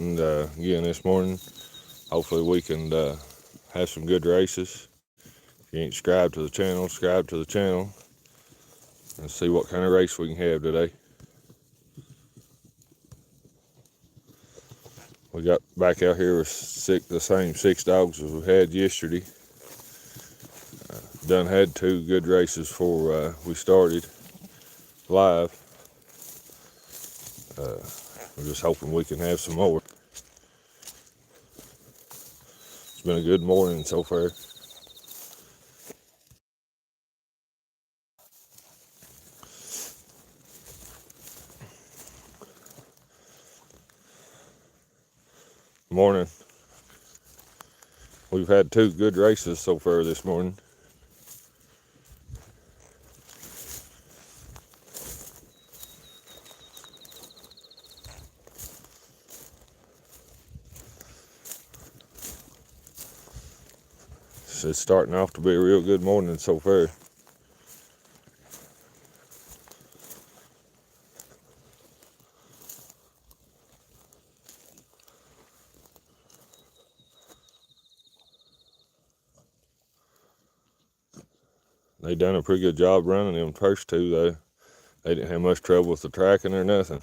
And again this morning, hopefully we can have some good races. If you ain't subscribed to the channel, subscribe to the channel and see what kind of race we can have today. We got back out here with the same 6 dogs as we had yesterday. Done had 2 good races before we started live. We're just hoping we can have some more. It's been a good morning so far. Morning. We've had 2 good races so far this morning. So it's starting off to be a real good morning so far. They done a pretty good job running them first 2 though. They didn't have much trouble with the tracking or nothing.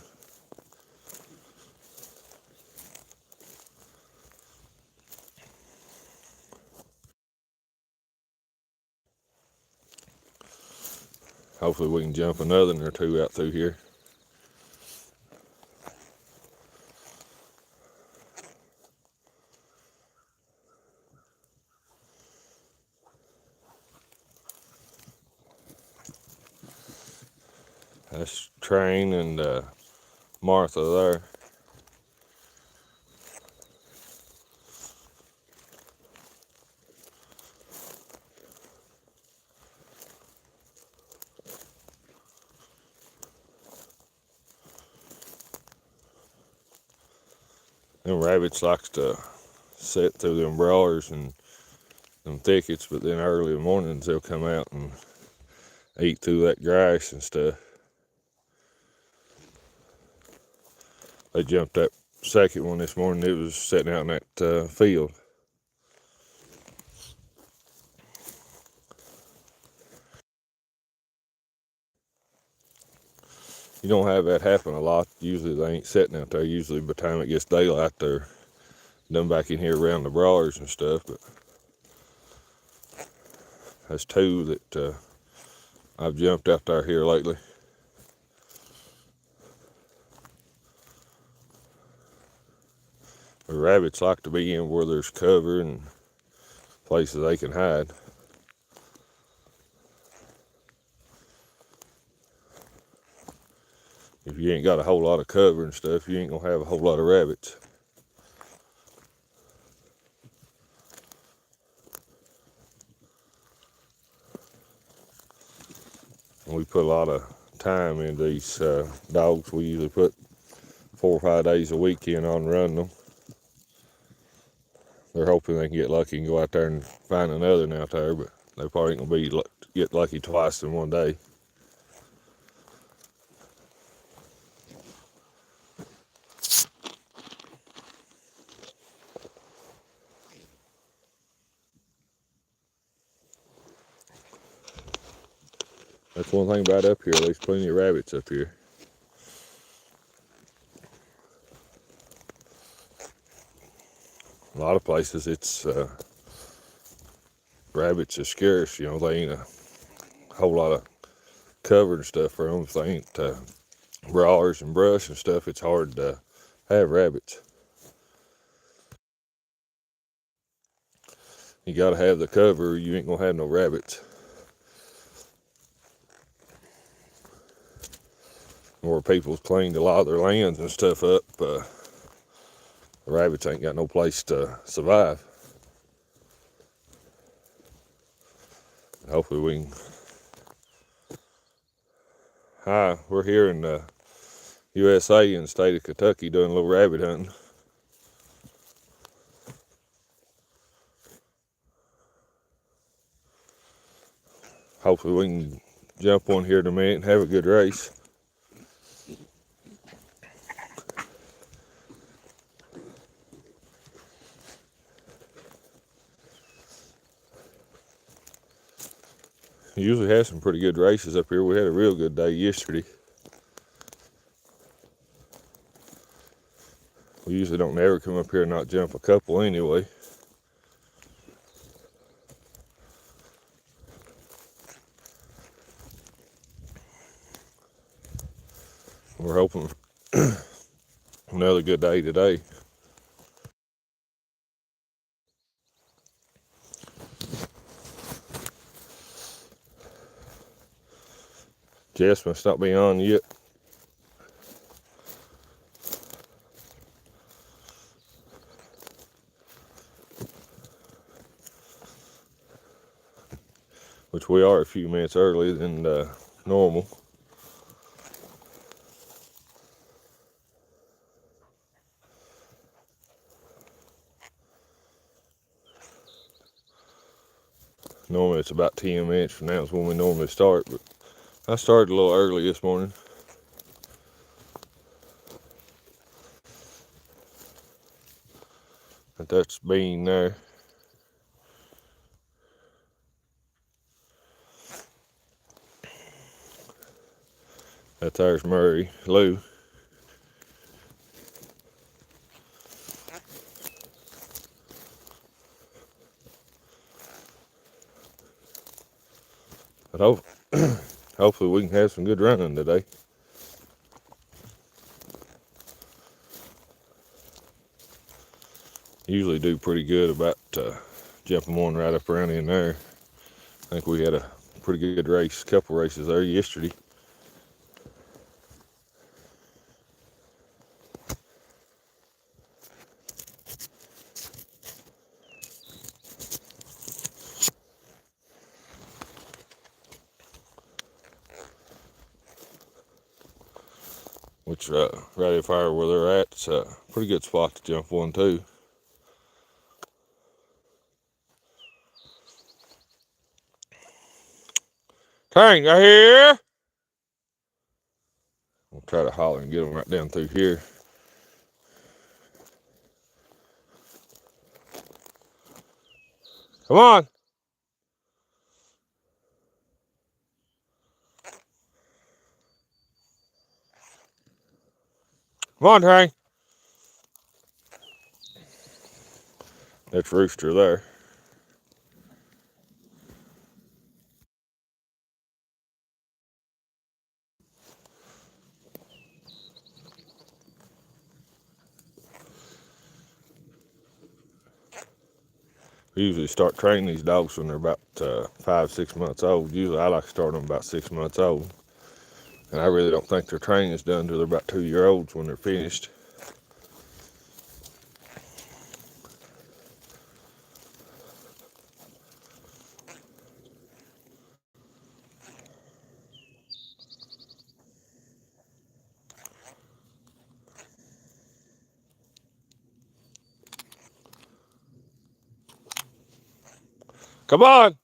Hopefully we can jump another or 2 out through here. That's Train and Martha there. Them rabbits likes to sit through them brawlers and them thickets, but then early in the mornings they'll come out and eat through that grass and stuff. They jumped that second one this morning. It was sitting out in that field. You don't have that happen a lot. Usually they ain't sitting out there. Usually by the time it gets daylight, they're done back in here around the brawlers and stuff. But that's 2 that I've jumped out there here lately. The rabbits like to be in where there's cover and places they can hide. If you ain't got a whole lot of cover and stuff, you ain't gonna have a whole lot of rabbits. We put a lot of time into these dogs. We usually put 4 or 5 days a week in on running them. They're hoping they can get lucky and go out there and find another out there, but they probably ain't gonna get lucky twice in one day. That's one thing about up here. There's plenty of rabbits up here. A lot of places it's rabbits are scarce. You know, they ain't a whole lot of cover and stuff for them. If they ain't brawlers and brush and stuff, it's hard to have rabbits. You gotta have the cover, you ain't gonna have no rabbits. More people's cleaned a lot of their lands and stuff up, the rabbits ain't got no place to survive. Hopefully we can. Hi, we're here in the USA in the state of Kentucky doing a little rabbit hunting. Hopefully we can jump one here in a minute and have a good race. We usually have some pretty good races up here. We had a real good day yesterday. We usually don't ever come up here and not jump a couple anyway. We're hoping for another good day today. Jess must not be on yet. Which we are a few minutes early than normal. Normally it's about 10 minutes from now is when we normally start, but I started a little early this morning. But that's Bean there. There's Murray, Lou. But hopefully we can have some good running today. Usually do pretty good about jumping one right up around in there. I think we had a pretty good race, couple races there yesterday. Which right up fire where they're at, it's a pretty good spot to jump one too. Tank, you here? We'll try to holler and get them right down through here. Come on. Come on, Tank. That's Rooster there. We usually start training these dogs when they're about 5-6 months old. Usually I like to start them about 6 months old. And I really don't think their training is done until they're about 2-year-olds when they're finished. Come on!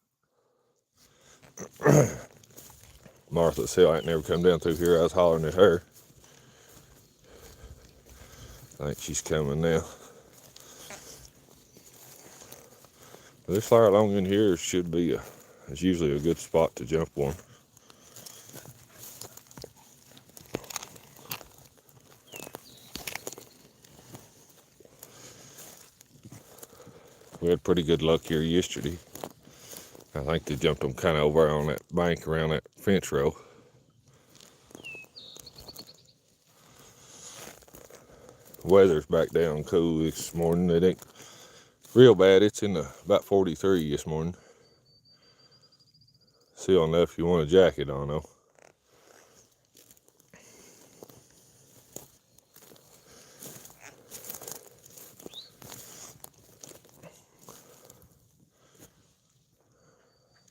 Martha's hill ain't never come down through here. I was hollering at her. I think she's coming now. This fire along in here should be it's usually a good spot to jump one. We had pretty good luck here yesterday. I think they jumped them kind of over on that bank around that fence row. Weather's back down cool this morning. It ain't real bad. It's in about 43 this morning. Still enough if you want a jacket on though.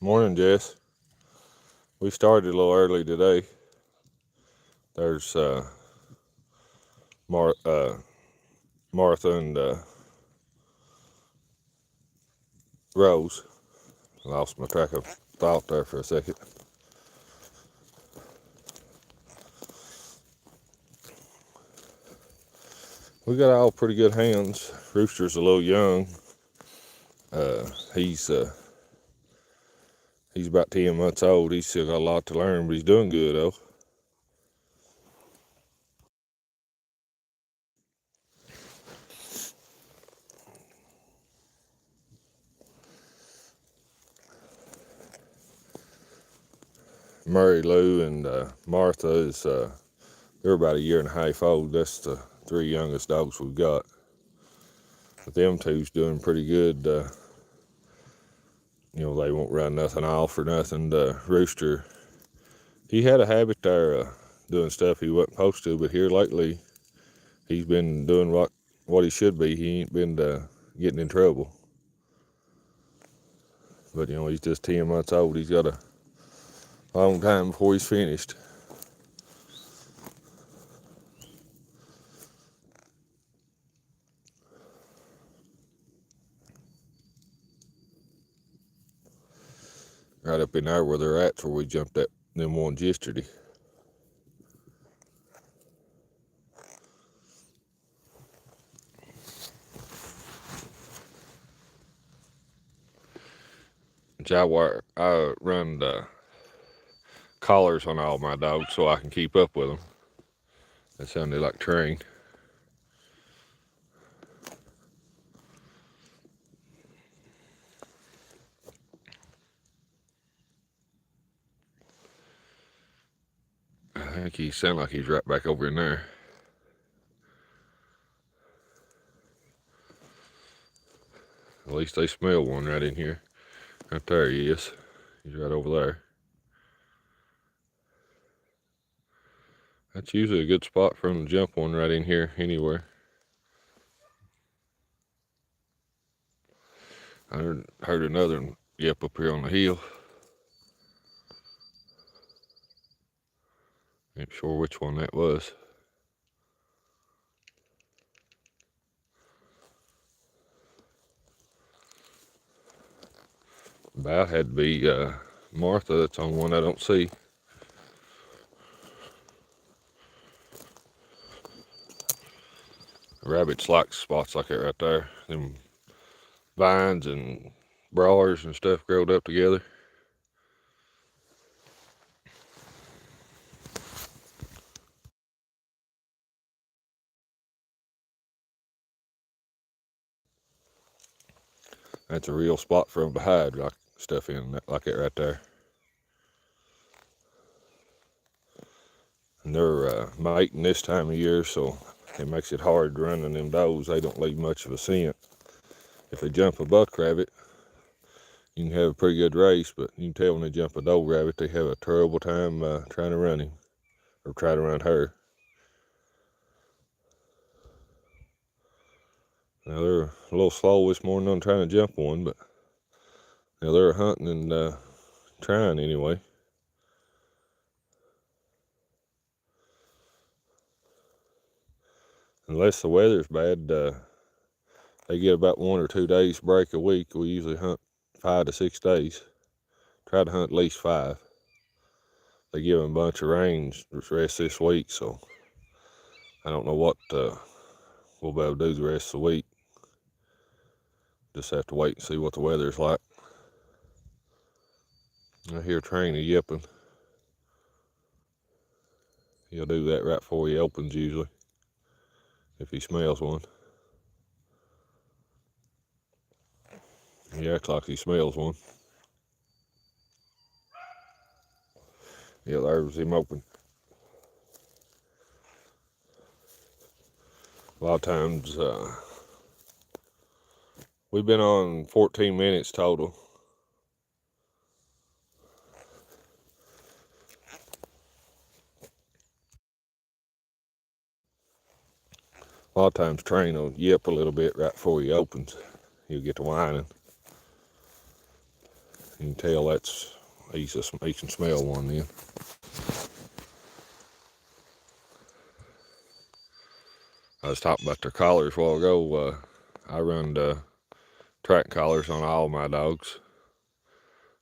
Morning, Jess. We started a little early today. There's Martha and Rose. I lost my track of thought there for a second. We got all pretty good hounds. Rooster's a little young. He's He's about 10 months old. He's still got a lot to learn, but he's doing good though. Murray, Lou, and Martha is they're about 1.5 years old. That's the 3 youngest dogs we've got. But them two's doing pretty good. They won't run nothing off or nothing. Rooster, he had a habit there doing stuff he wasn't supposed to, but here lately he's been doing what he should be. He ain't been getting in trouble. But he's just 10 months old. He's got a long time before he's finished. Right up in there where they're at, where we jumped them ones yesterday. I run collars on all my dogs so I can keep up with them. That sounded like train. I think he sounds like he's right back over in there. At least they smell one right in here. Right there he is. He's right over there. That's usually a good spot for him to jump one right in here anywhere. I heard another one yip up here on the hill. Ain't sure which one that was. About had to be Martha. That's on one I don't see. Rabbits like spots like that right there. Them vines and briars and stuff growed up together. That's a real spot for them to hide like stuff in, like it right there. And they're mating this time of year, so it makes it hard running them does. They don't leave much of a scent. If they jump a buck rabbit, you can have a pretty good race, but you can tell when they jump a doe rabbit, they have a terrible time trying to run him, or try to run her. Now they're a little slow this morning on trying to jump one, but they're hunting and trying anyway. Unless the weather's bad, they get about 1 or 2 days break a week. We usually hunt 5 to 6 days. Try to hunt at least 5. They give them a bunch of rain the rest this week, so I don't know what we'll be able to do the rest of the week. Just have to wait and see what the weather's like. I hear Trainer yipping. He'll do that right before he opens usually, if he smells one. He acts like he smells one. Yeah, there's him open. A lot of times, we've been on 14 minutes total. A lot of times Train will yip a little bit right before he opens. He'll get to whining. You can tell he can smell one then. I was talking about their collars a while ago. I run track collars on all my dogs.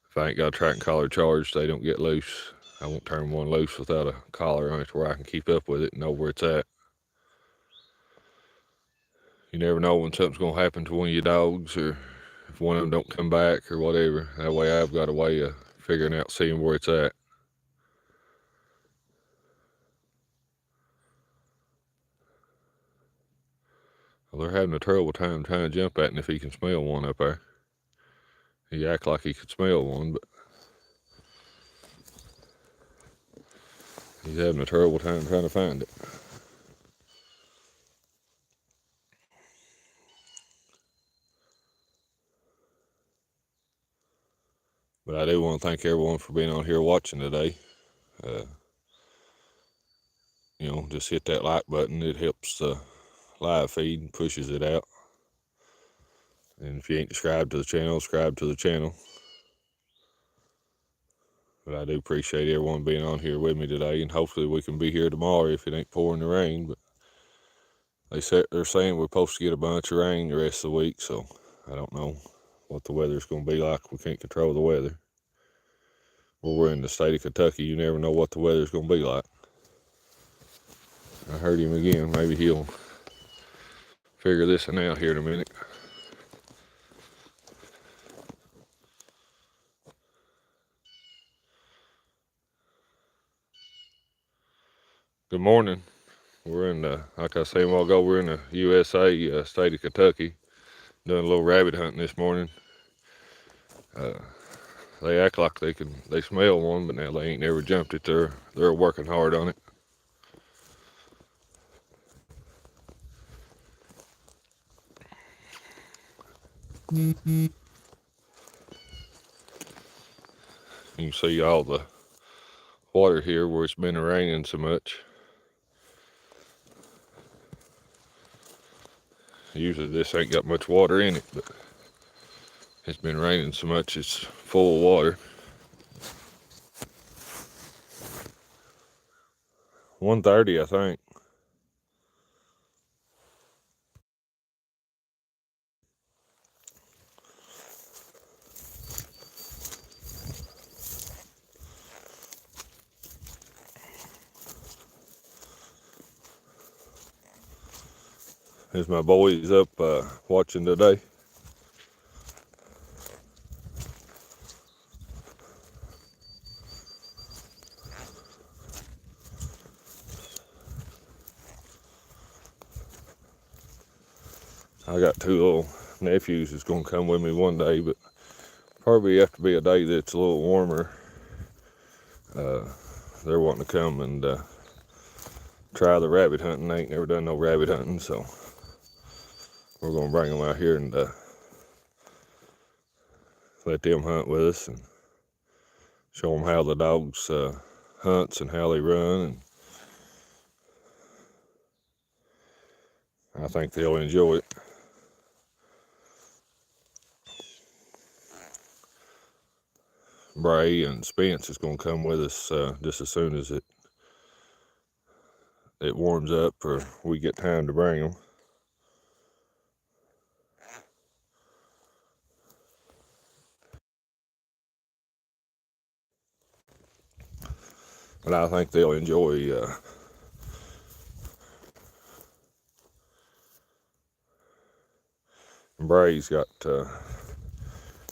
If I ain't got a track collar charged, they don't get loose. I won't turn one loose without a collar on it where I can keep up with it and know where it's at. You never know when something's going to happen to one of your dogs, or if one of them don't come back or whatever. That way I've got a way of figuring out, seeing where it's at. Well, they're having a terrible time trying to jump at him if he can smell one up there. He acts like he could smell one, but he's having a terrible time trying to find it. But I do want to thank everyone for being on here watching today. You know, just hit that like button. It helps the live feed and pushes it out. And if you ain't subscribed to the channel, subscribe to the channel. But I do appreciate everyone being on here with me today, and hopefully we can be here tomorrow if it ain't pouring the rain. But they're saying we're supposed to get a bunch of rain the rest of the week, so I don't know what the weather's going to be like. We can't control the weather. We're in the state of Kentucky. You never know what the weather's going to be like. I heard him again. Maybe he'll figure this one out here in a minute. Good morning. We're in the, like I said a while ago, we're in the USA, state of Kentucky. Doing a little rabbit hunting this morning. They act like they smell one, but now they ain't never jumped it. They're working hard on it. You can see all the water here where it's been raining so much. Usually this ain't got much water in it, but it's been raining so much it's full of water. 1:30, I think. There's my boys up watching today. I got two little nephews that's going to come with me one day, but probably have to be a day that's a little warmer. They're wanting to come and try the rabbit hunting. They ain't never done no rabbit hunting, so we're going to bring them out here and let them hunt with us and show them how the dogs hunts and how they run. And I think they'll enjoy it. Bray and Spence is going to come with us just as soon as it warms up or we get time to bring them. But I think they'll enjoy Bray's got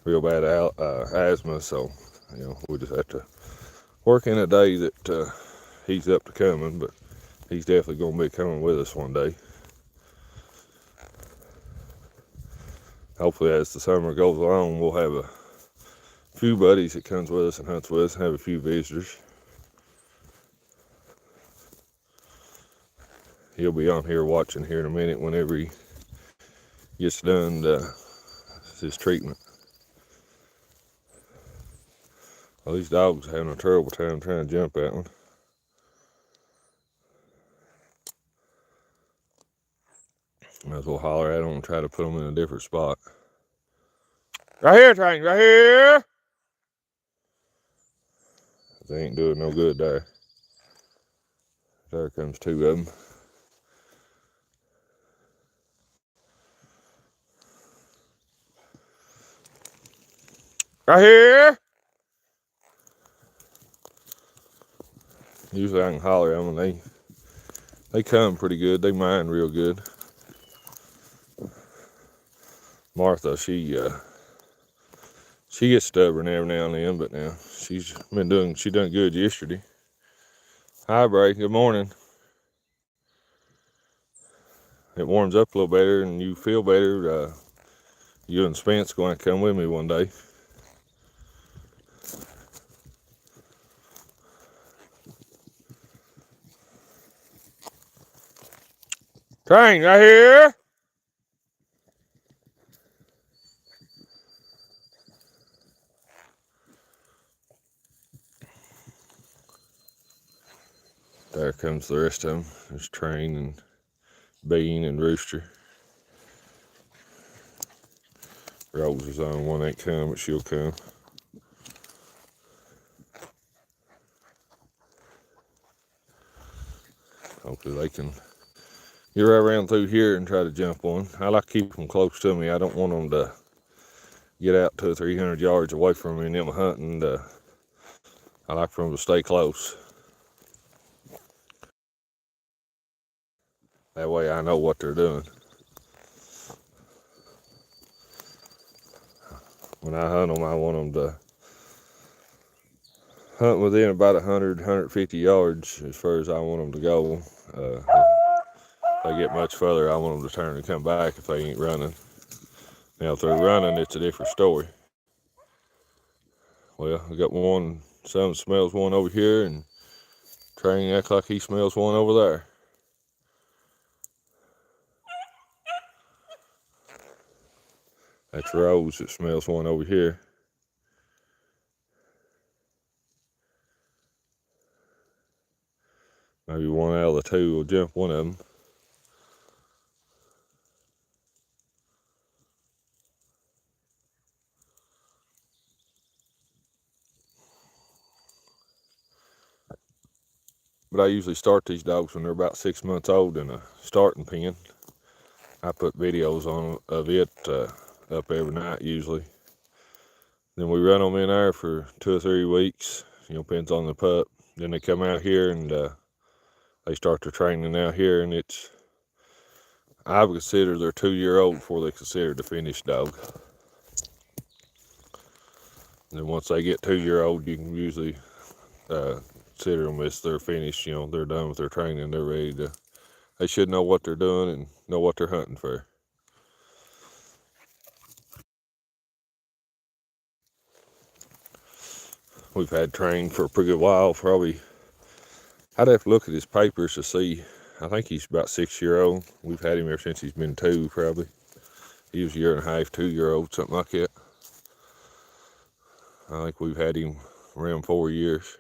real bad asthma, so you know we just have to work in a day that he's up to coming, but he's definitely going to be coming with us one day. Hopefully as the summer goes along, we'll have a few buddies that comes with us and hunts with us and have a few visitors. He'll be on here watching here in a minute whenever he gets done his treatment. Well, these dogs are having a terrible time trying to jump at one. Might as well holler at them and try to put them in a different spot. Right here, Train, right here! They ain't doing no good there. There comes two of them. Right here! Usually I can holler at them and they come pretty good. They mind real good. Martha, she She gets stubborn every now and then, but now she done good yesterday. Hi, Bray. Good morning. It warms up a little better and you feel better. You and Spence going to come with me one day. Train right here. There comes the rest of them. There's Train and Bean and Rooster. Rose is on one, ain't come, but she'll come. Hopefully they can get right around through here and try to jump one. I like to keep them close to me. I don't want them to get out 200 or 300 yards away from me and them hunting. I like for them to stay close. That way I know what they're doing. When I hunt them, I want them to hunt within about 100, 150 yards as far as I want them to go. If they get much further, I want them to turn and come back if they ain't running. Now, if they're running, it's a different story. Well, I got one, son smells one over here, and Train acts like he smells one over there. That's Rose that smells one over here. Maybe one out of the two will jump one of them. But I usually start these dogs when they're about 6 months old in a starting pen. I put videos on of it up every night usually. Then we run them in there for 2 or 3 weeks. Depends on the pup. Then they come out here and they start their training out here, and I would consider they're 2-year-old before they consider the finished dog. And then once they get 2-year-old, you can usually consider them as they're finished. They're done with their training. They're ready to. They should know what they're doing and know what they're hunting for. We've had Train for a pretty good while. Probably, I'd have to look at his papers to see. I think he's about 6-year-old. We've had him ever since he's been 2, probably. He was 1.5 years, 2-year-old, something like that. I think we've had him around 4 years.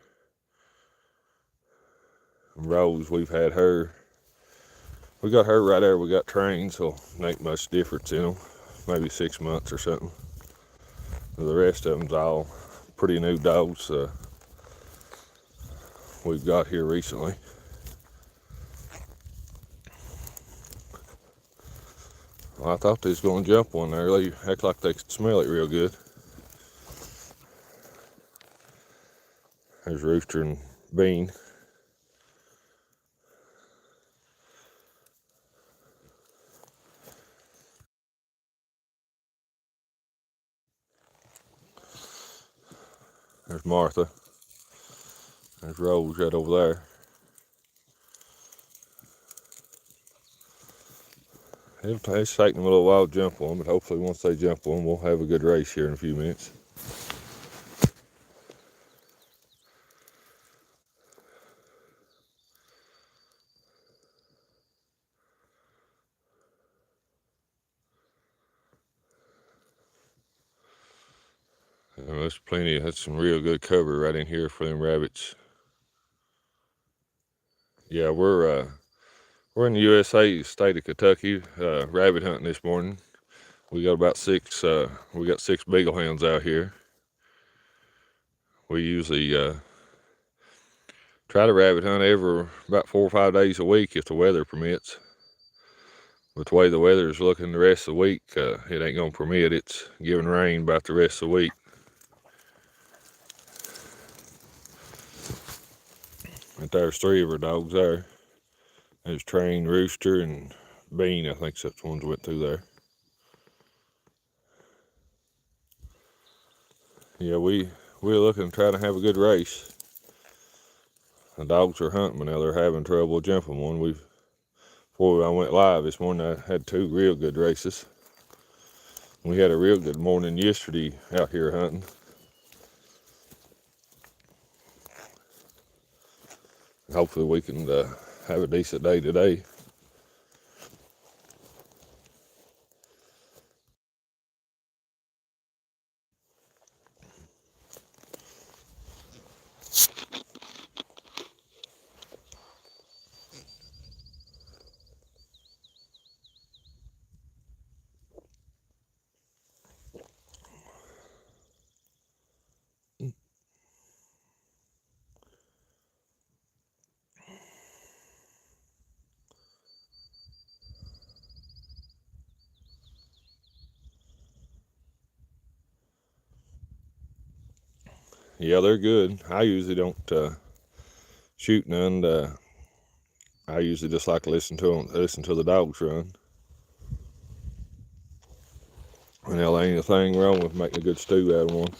And Rose, we've had her. We got her right there. We got Train, so ain't much difference in them. Maybe 6 months or something. The rest of them's all pretty new dogs we've got here recently. Well, I thought they was going to jump one there. They act like they could smell it real good. There's Rooster and Bean. There's Martha. There's Rose right over there. It's taking them a little while to jump one, but hopefully once they jump one, we'll have a good race here in a few minutes. There's plenty. That's some real good cover right in here for them rabbits. Yeah, we're in the USA, state of Kentucky, rabbit hunting this morning. We got about 6. We got 6 beagle hounds out here. We usually try to rabbit hunt about 4 or 5 days a week if the weather permits. But the way the weather is looking the rest of the week, it ain't gonna permit. It's giving rain about the rest of the week. And there's 3 of our dogs there. There's Train, Rooster, and Bean. I think that's the ones that went through there. Yeah, we're looking to try to have a good race. The dogs are hunting, but now they're having trouble jumping one. Before I went live this morning, I had 2 real good races. We had a real good morning yesterday out here hunting. Hopefully we can have a decent day today. Yeah, they're good. I usually don't shoot none. I usually just like to listen to the dogs run. And there ain't a thing wrong with making a good stew out of one.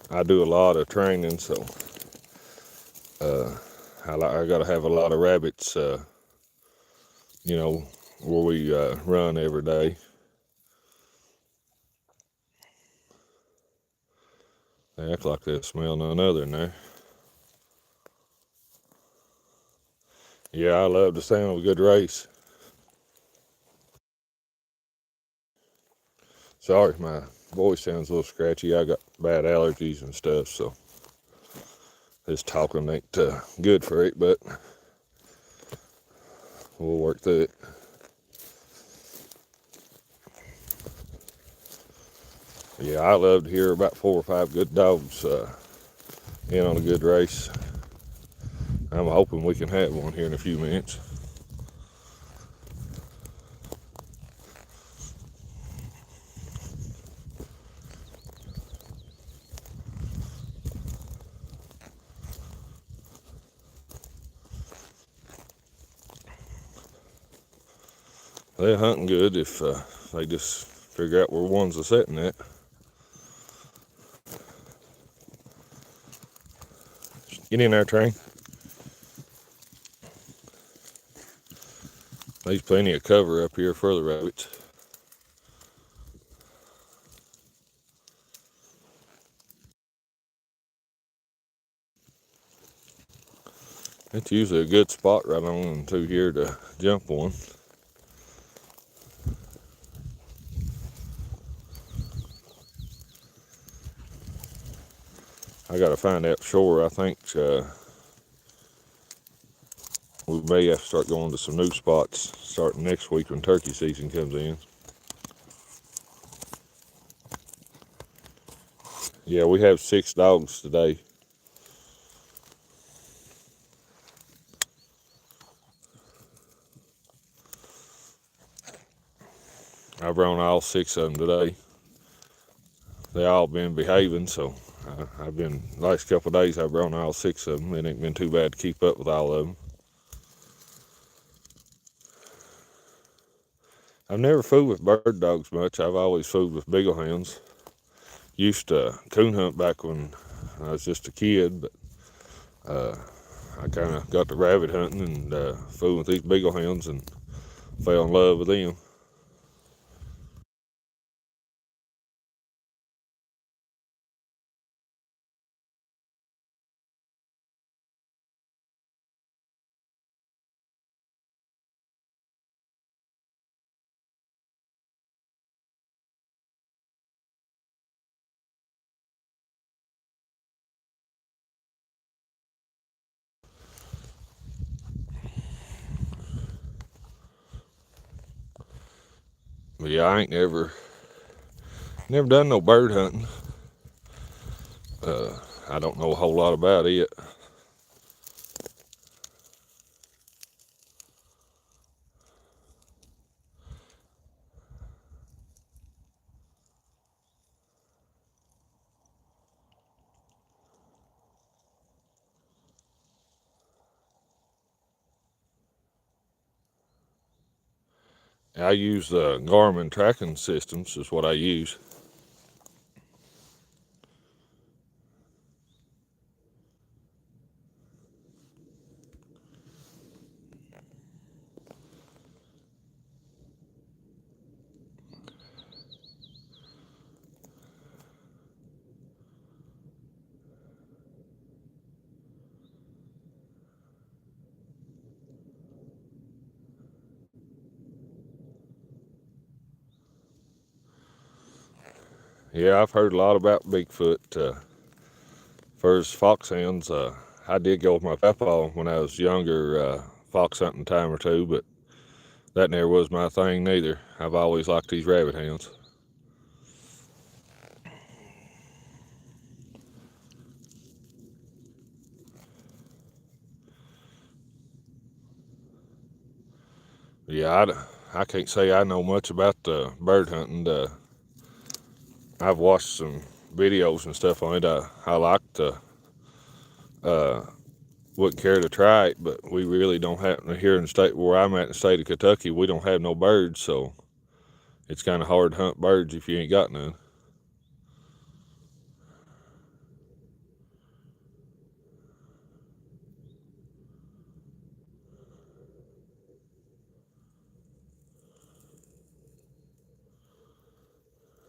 I do a lot of training, so I got to have a lot of rabbits, you know, where we run every day. They act like they smell none other in there. Yeah, I love the sound of a good race. Sorry, my voice sounds a little scratchy. I got bad allergies and stuff, so this talking ain't good for it, but we'll work through it. Yeah, I love to hear about 4 or 5 good dogs in on a good race. I'm hoping we can have one here in a few minutes. They're hunting good if they just figure out where ones are sitting at. Get in there, Train. There's plenty of cover up here for the rabbits. It's usually a good spot right on through here to jump one. I gotta find that shore. I think we may have to start going to some new spots starting next week when turkey season comes in. Yeah, we have 6 dogs today. I've run all 6 of them today. They all been behaving, so I've been, last couple of days I've run all 6 of them. It ain't been too bad to keep up with all of them. I've never fooled with bird dogs much. I've always fooled with beagle hounds. Used to coon hunt back when I was just a kid, but I kind of got to rabbit hunting and fooling with these beagle hounds and fell in love with them. But yeah, I ain't never done no bird hunting. I don't know a whole lot about it. I use Garmin tracking systems is what I use. Yeah, I've heard a lot about Bigfoot. First foxhounds, I did go with my papa when I was younger, fox hunting time or two, but that never was my thing neither. I've always liked these rabbit hounds. Yeah, I can't say I know much about bird hunting. I've watched some videos and stuff on it. I like to, wouldn't care to try it, but we really don't have, here in the state where I'm at in the state of Kentucky, we don't have no birds, so it's kind of hard to hunt birds if you ain't got none.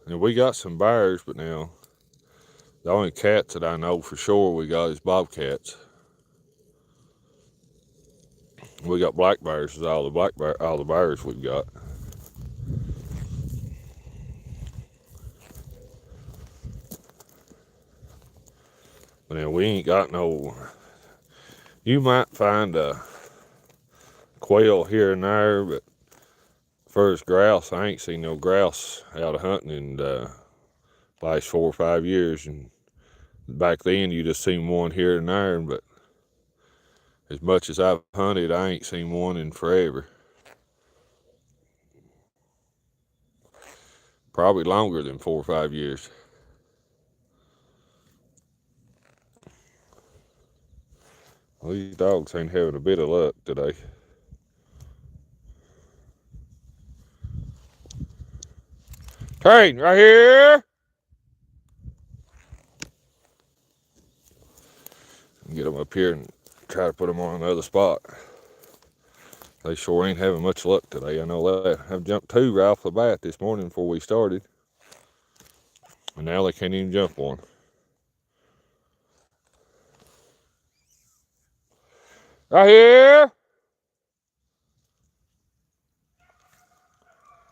And we got some bears, but now the only cats that I know for sure we got is bobcats. We got black bears, is all the bears we've got. But now we ain't got no. You might find a quail here and there, but first grouse, I ain't seen no grouse out of hunting in last 4 or 5 years. And back then you just seen one here and there, but as much as I've hunted, I ain't seen one in forever. Probably longer than 4 or 5 years. Well, these dogs ain't having a bit of luck today. Train, right here! Get them up here and try to put them on another spot. They sure ain't having much luck today, I know that. I've jumped 2 right off the bat this morning before we started. And now they can't even jump one. Right here!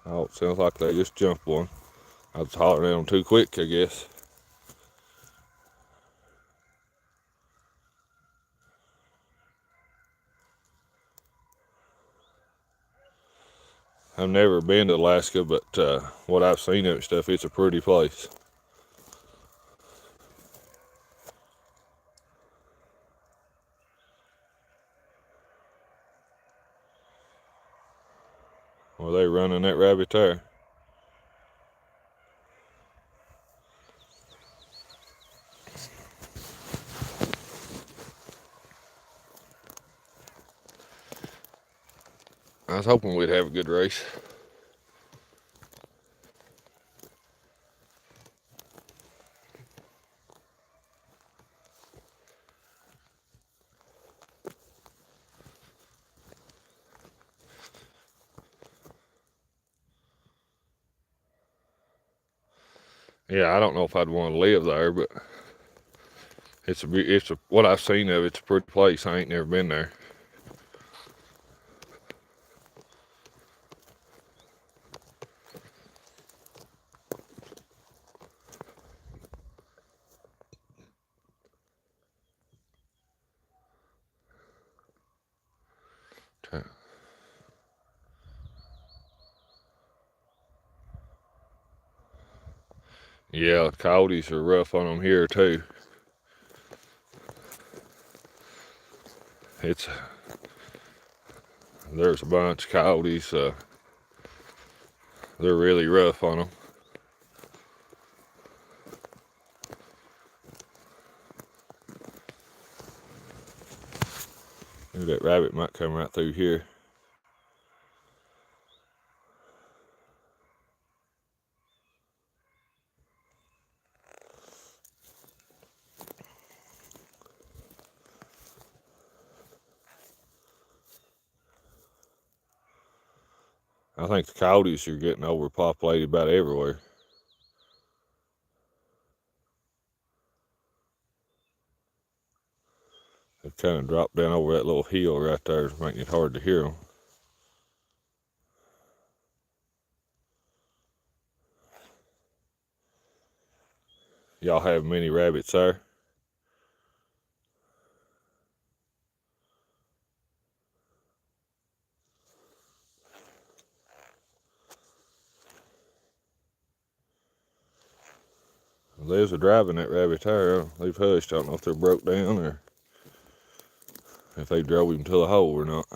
Oh, it sounds like they just jumped one. I was hollering at them too quick, I guess. I've never been to Alaska, but what I've seen of it stuff, it's a pretty place. Well, they running that rabbit there. I was hoping we'd have a good race. Yeah, I don't know if I'd want to live there, but what I've seen of it's a pretty place. I ain't never been there. Yeah, coyotes are rough on them here too. There's a bunch of coyotes. They're really rough on them. Maybe that rabbit might come right through here. I think the coyotes are getting overpopulated about everywhere. They've kind of dropped down over that little hill right there, making it hard to hear them. Y'all have many rabbits there? There's a driving that rabbit there. They've hushed. I don't know if they're broke down or if they drove him to the hole or not.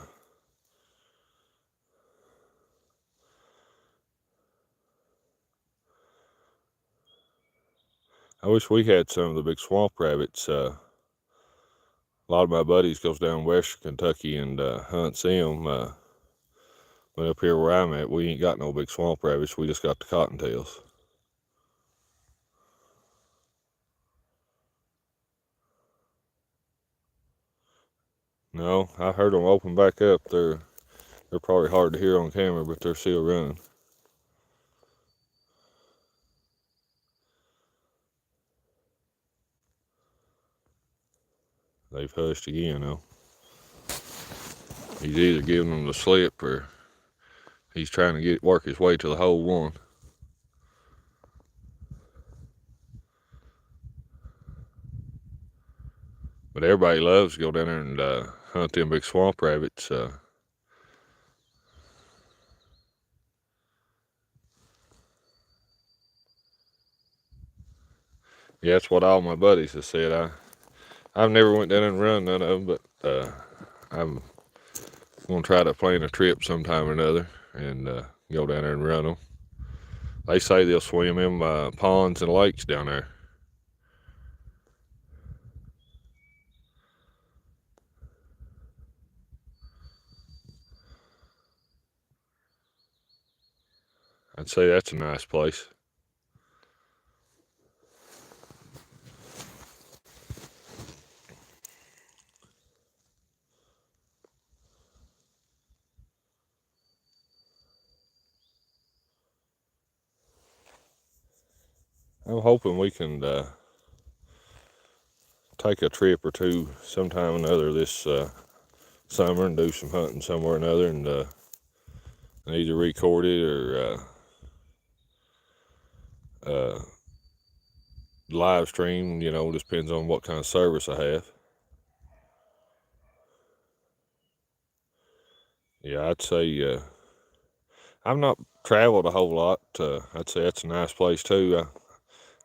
I wish we had some of the big swamp rabbits. A lot of my buddies goes down western Kentucky and hunts them. But up here where I'm at, we ain't got no big swamp rabbits. We just got the cottontails. No, I heard them open back up. They're probably hard to hear on camera, but they're still running. They've hushed again though. He's either giving them the slip or he's trying to work his way to the hole one. But everybody loves to go down there and hunt them big swamp rabbits. Yeah, that's what all my buddies have said. I've never went down and run none of them, but I'm gonna try to plan a trip sometime or another and go down there and run them. They say they'll swim in ponds and lakes down there. I'd say that's a nice place. I'm hoping we can take a trip or two sometime or another this summer and do some hunting somewhere or another and either record it or live stream, just depends on what kind of service I have. Yeah, I'd say I've not traveled a whole lot. I'd say that's a nice place too.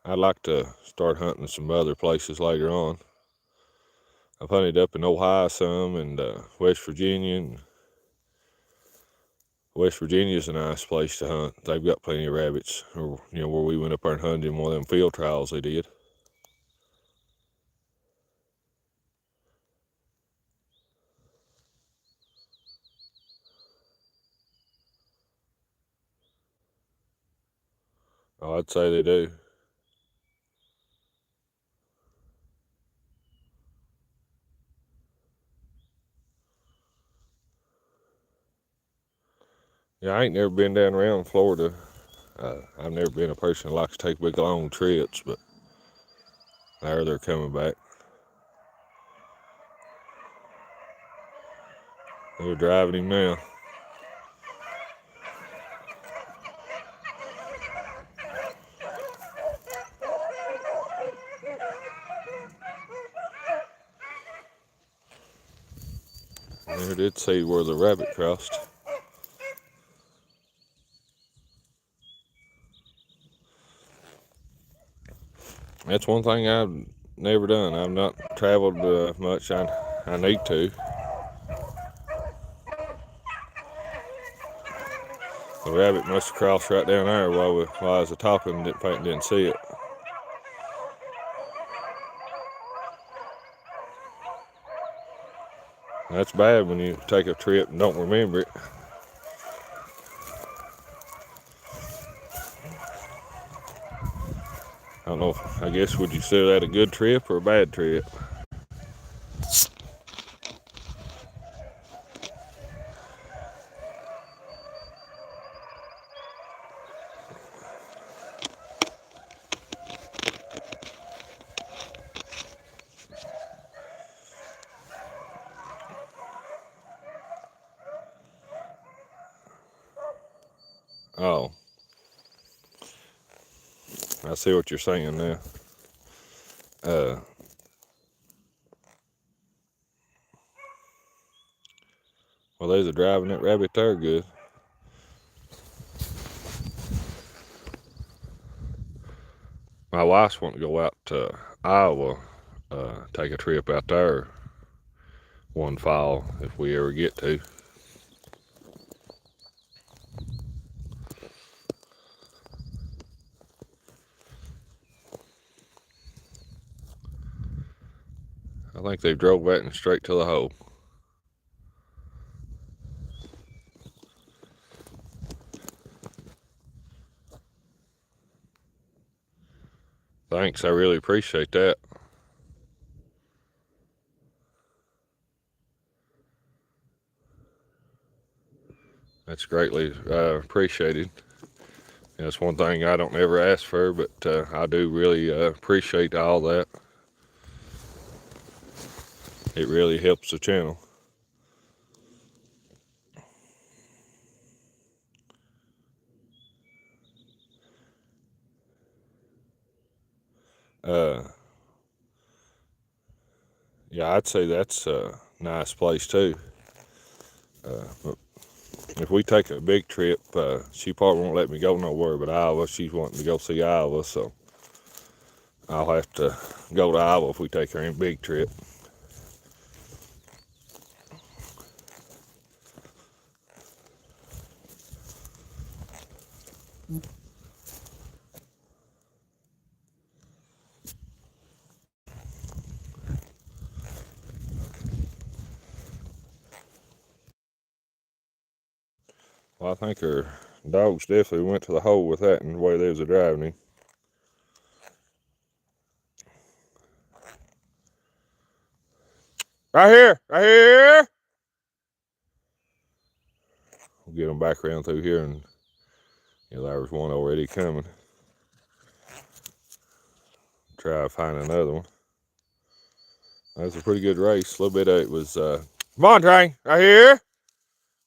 I'd like to start hunting some other places later on. I've hunted up in Ohio some and West Virginia. And West Virginia's a nice place to hunt. They've got plenty of rabbits. Or, where we went up there and hunted in one of them field trials they did. Oh, I'd say they do. Yeah, I ain't never been down around Florida. I've never been a person that likes to take big long trips, but there they're coming back. They're driving him now. I did see where the rabbit crossed. That's one thing I've never done. I've not traveled much. I need to. The rabbit must have crossed right down there while I was talking and didn't see it. That's bad when you take a trip and don't remember it. I don't know, I guess would you consider that a good trip or a bad trip? Oh, I see what you're saying now. Well, there's a driving that rabbit there good. My wife's wanting to go out to Iowa, take a trip out there one fall if we ever get to. I think they drove that and straight to the hole. Thanks, I really appreciate that. That's greatly appreciated. That's one thing I don't ever ask for, but I do really appreciate all that. It really helps the channel. Yeah, I'd say that's a nice place too. But if we take a big trip, she probably won't let me go nowhere but Iowa. She's wanting to go see Iowa, so I'll have to go to Iowa if we take her in a big trip. Well, I think her dogs definitely went to the hole with that and the way they was driving him. Right here! Right here! We'll get them back around through here, and there was one already coming. Try to find another one. That was a pretty good race. A little bit of it was, come on, train! Right here!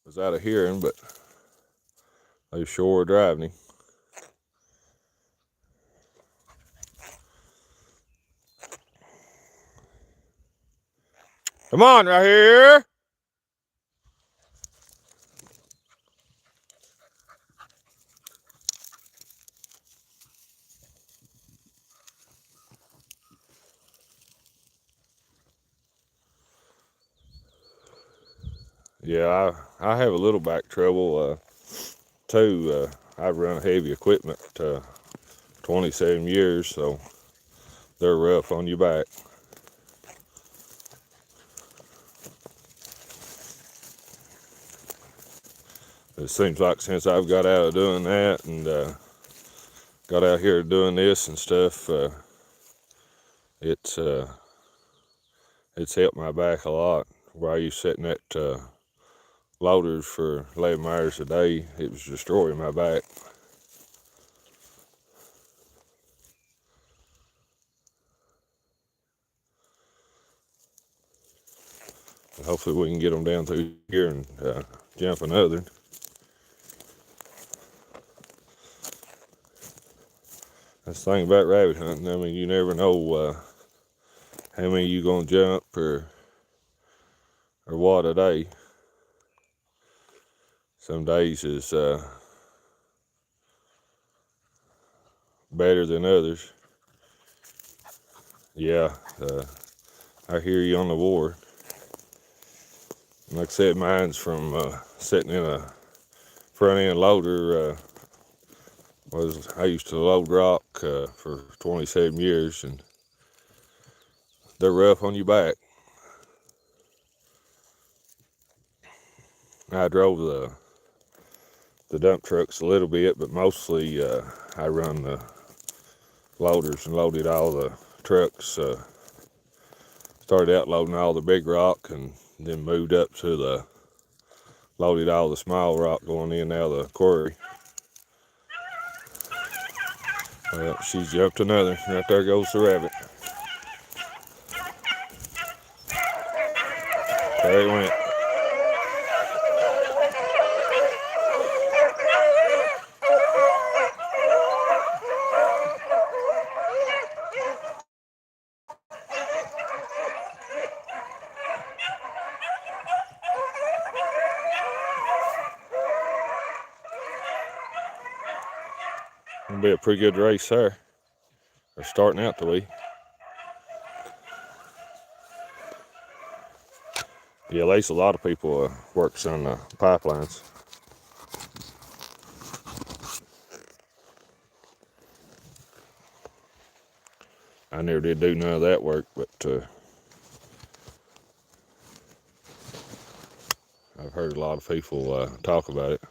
Was out of hearing, but they sure were driving him. Come on, right here! Yeah, I have a little back trouble too. I've run heavy equipment 27 years, so they're rough on your back. It seems like since I've got out of doing that and got out here doing this and stuff, it's helped my back a lot. Where I used sitting at loaders for 11 hours a day, it was destroying my back. But hopefully we can get them down through here and jump another. That's the thing about rabbit hunting. I mean, you never know how many you gonna jump or what a day. Some days is better than others. Yeah, I hear you on the board. Like I said, mine's from sitting in a front end loader. I used to load rock for 27 years, and they're rough on your back. I drove the dump trucks a little bit, but mostly I run the loaders and loaded all the trucks. Started out loading all the big rock and then moved up to loaded all the small rock going in out of the quarry. Well, she's jumped another. Right there goes the rabbit. There it went. It'll be a pretty good race there. They're starting out to be. Yeah, at least a lot of people works on the pipelines. I never did do none of that work, but I've heard a lot of people talk about it.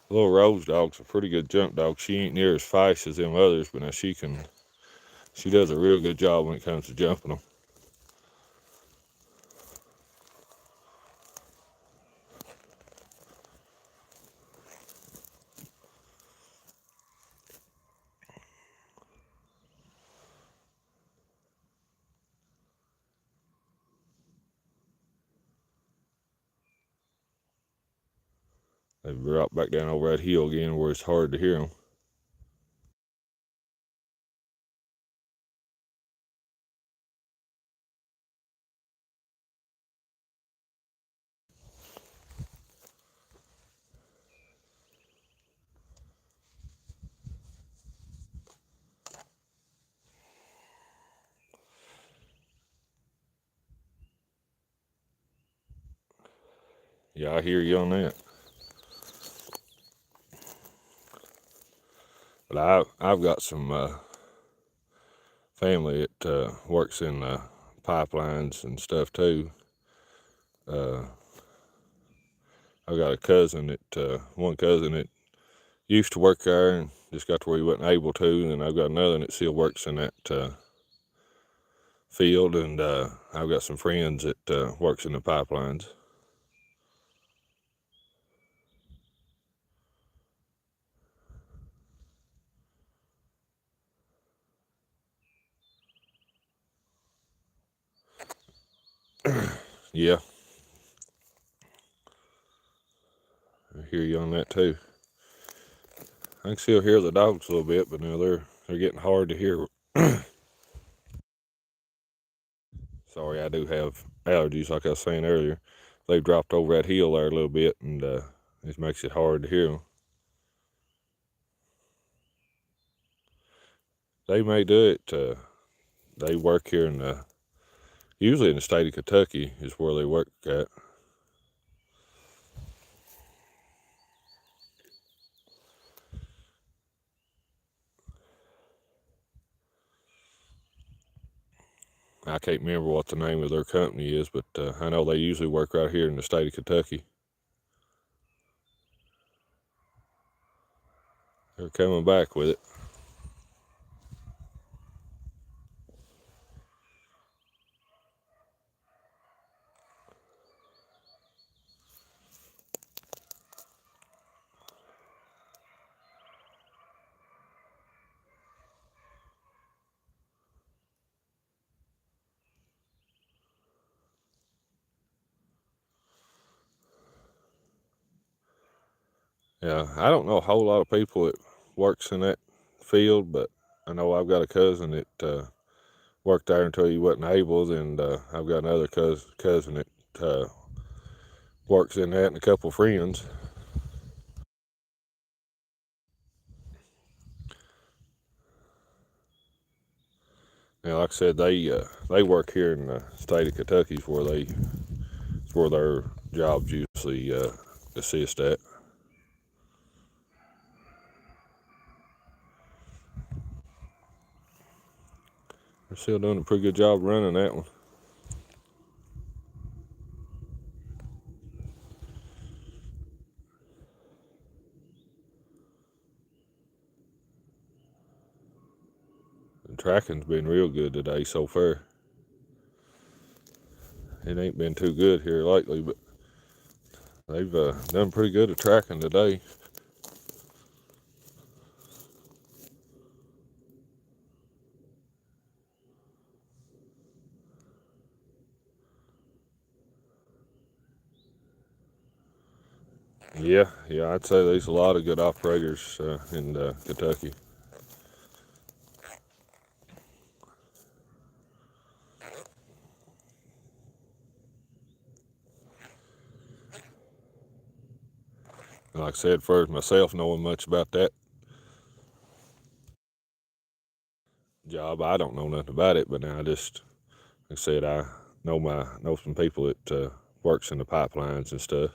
Little Rose dog's a pretty good jump dog. She ain't near as fast as them others, but now she does a real good job when it comes to jumping them. They've dropped back down over that hill again where it's hard to hear them. Yeah, I hear you on that. But I've got some family that works in pipelines and stuff too. I've got a cousin one cousin that used to work there and just got to where he wasn't able to, and I've got another that still works in that field, and I've got some friends that works in the pipelines. Yeah, I hear you on that too. I can still hear the dogs a little bit, but now they're getting hard to hear. Sorry, I do have allergies, like I was saying earlier. They've dropped over that hill there a little bit, and it makes it hard to hear them. They may do it. They work here usually in the state of Kentucky is where they work at. I can't remember what the name of their company is, but I know they usually work right here in the state of Kentucky. They're coming back with it. Yeah, I don't know a whole lot of people that works in that field, but I know I've got a cousin that worked there until he wasn't able, and I've got another cousin that works in that, and a couple of friends. Now, like I said, they work here in the state of Kentucky, it's where their jobs usually assist at. They're still doing a pretty good job running that one. The tracking's been real good today so far. It ain't been too good here lately, but they've done pretty good at tracking today. Yeah, I'd say there's a lot of good operators in Kentucky. And like I said, for myself knowing much about that job, I don't know nothing about it, but now like I said, I know some people that works in the pipelines and stuff.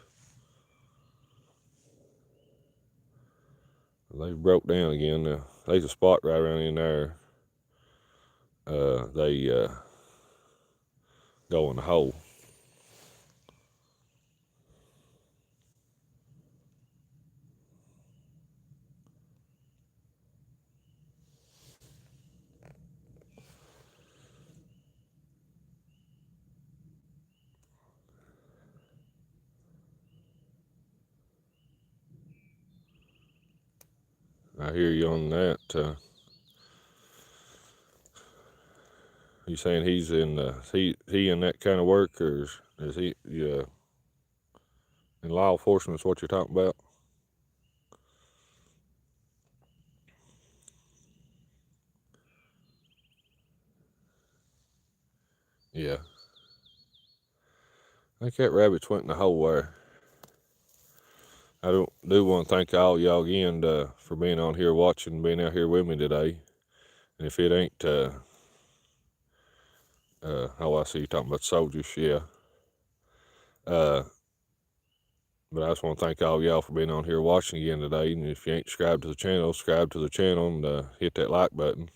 They broke down again. There's a spot right around in there. They go in the hole. I hear you on that. You saying he's in he in that kind of work, or is he in law enforcement? Is what you're talking about? Yeah. I think that rabbit's went in the hole there. I do want to thank all y'all again for being on here watching, being out here with me today. And if it ain't, I see you talking about soldiers, yeah. But I just want to thank all y'all for being on here watching again today. And if you ain't subscribed to the channel, subscribe to the channel and hit that like button.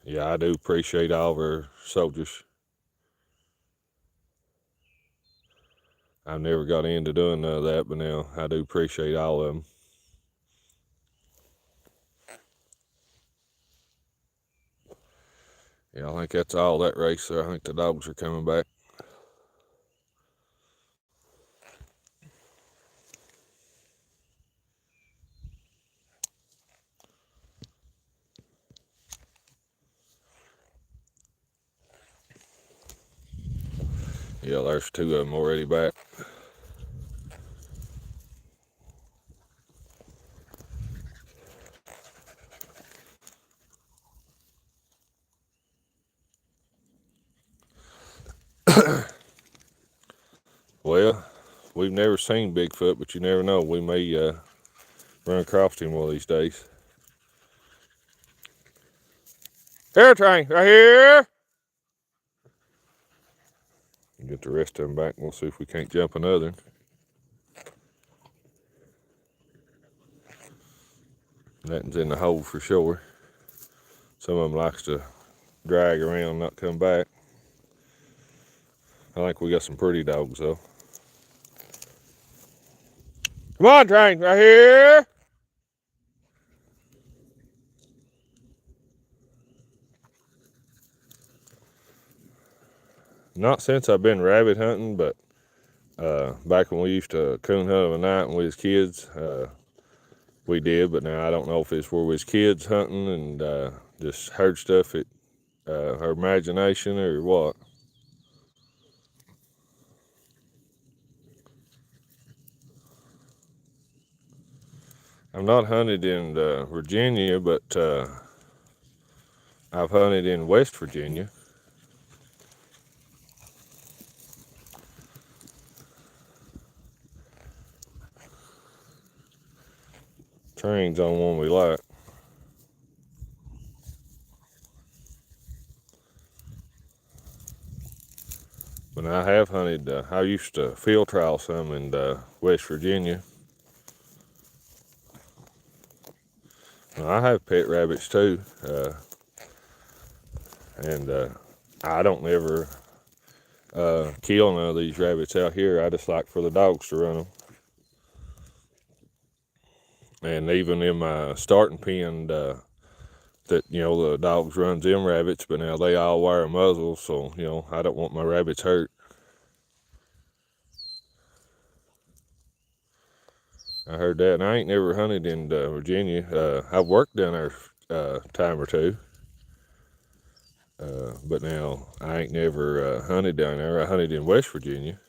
Yeah, I do appreciate all of our soldiers. I've never got into doing none of that, but now I do appreciate all of them. Yeah, I think that's all that race there. I think the dogs are coming back. Yeah, there's two of them already back. Well, we've never seen Bigfoot, but you never know. We may run across him one of these days. Here, train, right here. Get the rest of them back and we'll see if we can't jump another. That one's in the hole for sure. Some of them likes to drag around, not come back. I think we got some pretty dogs though. Come on, train, right here. Not since I've been rabbit hunting, but back when we used to coon hunt of a night when we was kids, we did. But now I don't know if it's where we was kids hunting and just heard stuff at our imagination or what. I've not hunted in Virginia, but I've hunted in West Virginia. Train's on one we like. But I have hunted, I used to field trial some in West Virginia. I have pet rabbits too. And I don't ever kill none of these rabbits out here. I just like for the dogs to run them. And even in my starting pen, that the dogs runs them rabbits, but now they all wear a muzzle, so I don't want my rabbits hurt. I heard that, and I ain't never hunted in Virginia. I've worked down there a time or two, but now I ain't never hunted down there. I hunted in West Virginia.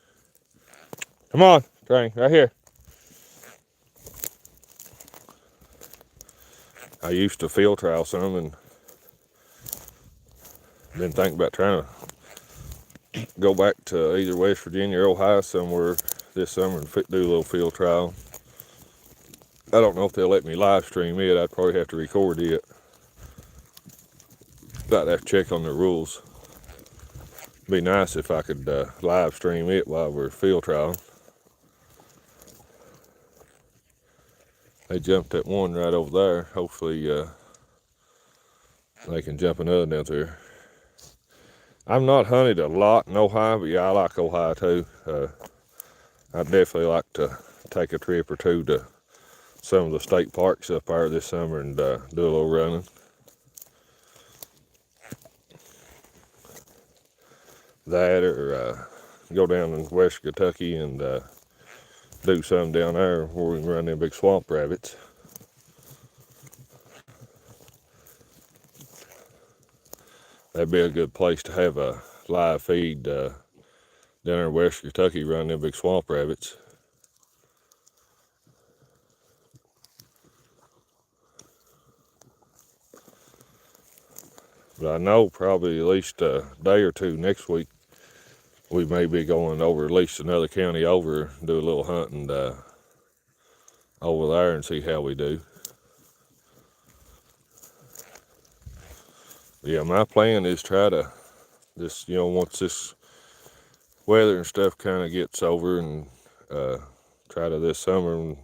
Come on, train, right here. I used to field trial some and been thinking about trying to go back to either West Virginia or Ohio somewhere this summer and do a little field trial. I don't know if they'll let me live stream it. I'd probably have to record it. I'd have to check on the rules. Be nice if I could live stream it while we're field trial. They jumped at one right over there. Hopefully they can jump another down there. I've not hunted a lot in Ohio, but yeah, I like Ohio too. I'd definitely like to take a trip or two to some of the state parks up there this summer and do a little running. That or go down in West Kentucky and do some down there where we can run them big swamp rabbits. That'd be a good place to have a live feed down there in West Kentucky, running them big swamp rabbits. But I know probably at least a day or two next week, we may be going over at least another county over, do a little hunting over there and see how we do. Yeah, my plan is try to just, once this weather and stuff kind of gets over and try to this summer. And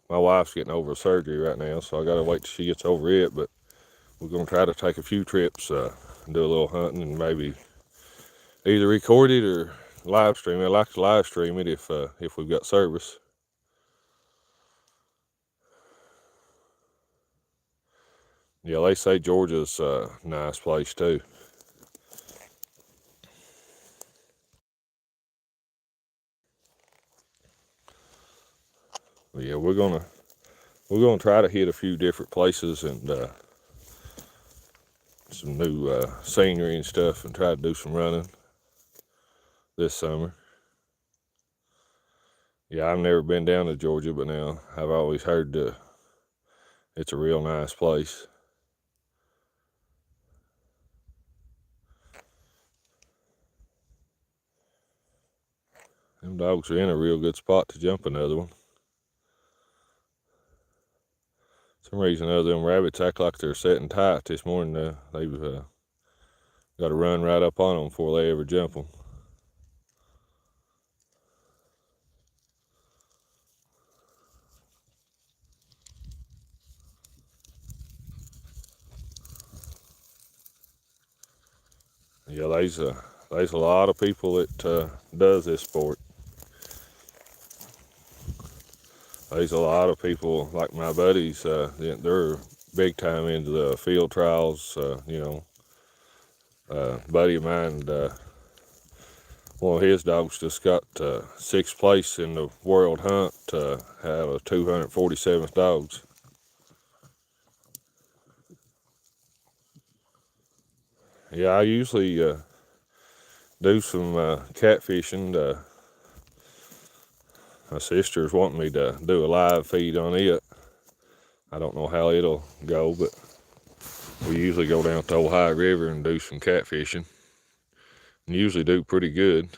my wife's getting over surgery right now, so I gotta wait till she gets over it, but we're gonna try to take a few trips and do a little hunting and maybe either record it or live stream it. I like to live stream it if we've got service. Yeah, they say Georgia's a nice place too. But yeah, we're gonna try to hit a few different places and some new scenery and stuff, and try to do some running this summer. Yeah, I've never been down to Georgia, but now I've always heard it's a real nice place. Them dogs are in a real good spot to jump another one. For some reason or other, them rabbits act like they're sitting tight this morning. They've got to run right up on them before they ever jump them. Yeah, there's a lot of people that does this sport. There's a lot of people like my buddies. They're big time into the field trials. Buddy of mine, one of his dogs just got 6th place in the world hunt out of 247 dogs. Yeah, I usually do some catfishing. My sister's wanting me to do a live feed on it. I don't know how it'll go, but we usually go down to the Ohio River and do some catfishing. And usually do pretty good.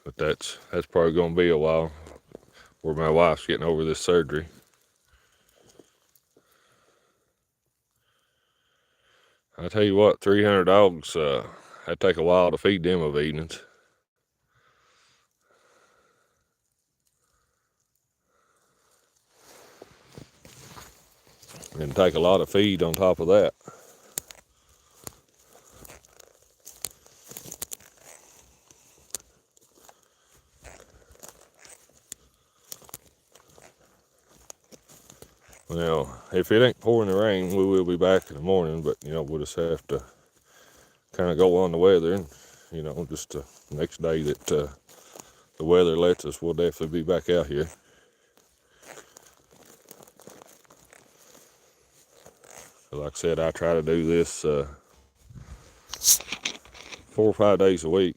But that's probably going to be a while where my wife's getting over this surgery. I tell you what, 300 dogs, that'd take a while to feed them of evenings. And take a lot of feed on top of that. Well, if it ain't pouring the rain, we will be back in the morning, but, we'll just have to kind of go on the weather and, just the next day that the weather lets us, we'll definitely be back out here. Like I said, I try to do this 4 or 5 days a week.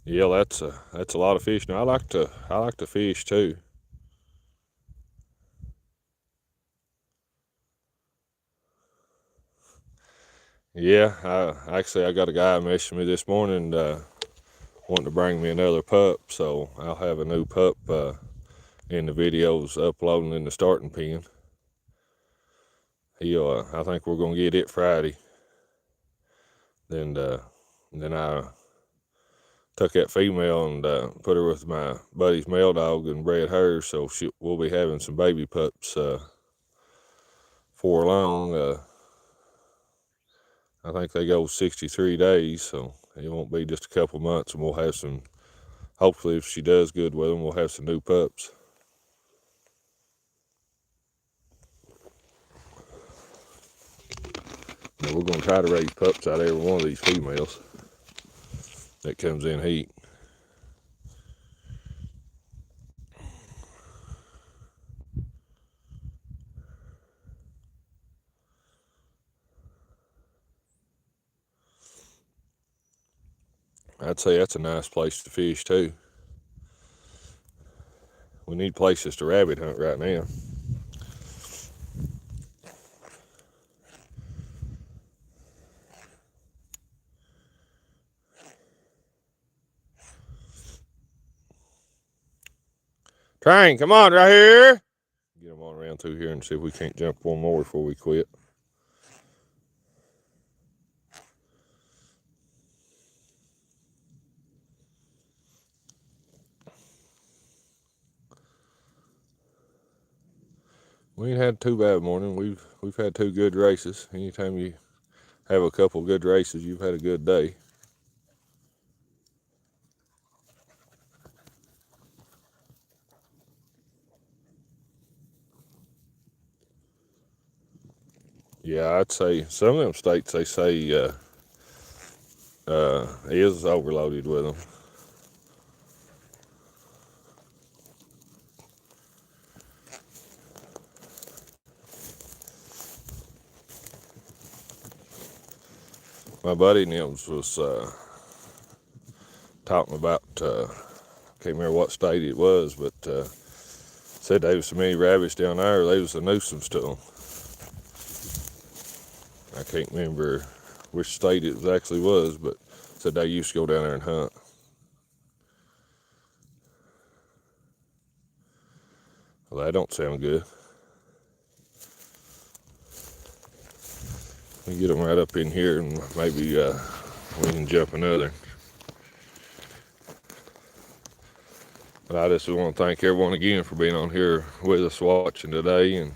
Yeah, that's a lot of fishing. I like to fish too. Yeah, I got a guy messaging me this morning wanting to bring me another pup, so I'll have a new pup in the videos uploading in the starting pen. I think we're gonna get it Friday. Then I took that female and put her with my buddy's male dog and bred her, so we'll be having some baby pups for long. I think they go 63 days, so it won't be just a couple months, and we'll have some. Hopefully, if she does good with them, we'll have some new pups. Now we're gonna try to raise pups out of every one of these females that comes in heat. I'd say that's a nice place to fish too. We need places to rabbit hunt right now. Train, come on, right here. Get them on around through here and see if we can't jump one more before we quit. We ain't had too bad a morning. We've had 2 good races. Anytime you have a couple good races, you've had a good day. Yeah, I'd say some of them states they say is overloaded with them. My buddy Nims was talking about, can't remember what state it was, but said there was so many rabbits down there, they was a nuisance to them. I can't remember which state it actually was, but said they used to go down there and hunt. Well, that don't sound good. We get them right up in here and maybe we can jump another. But I just want to thank everyone again for being on here with us watching today, and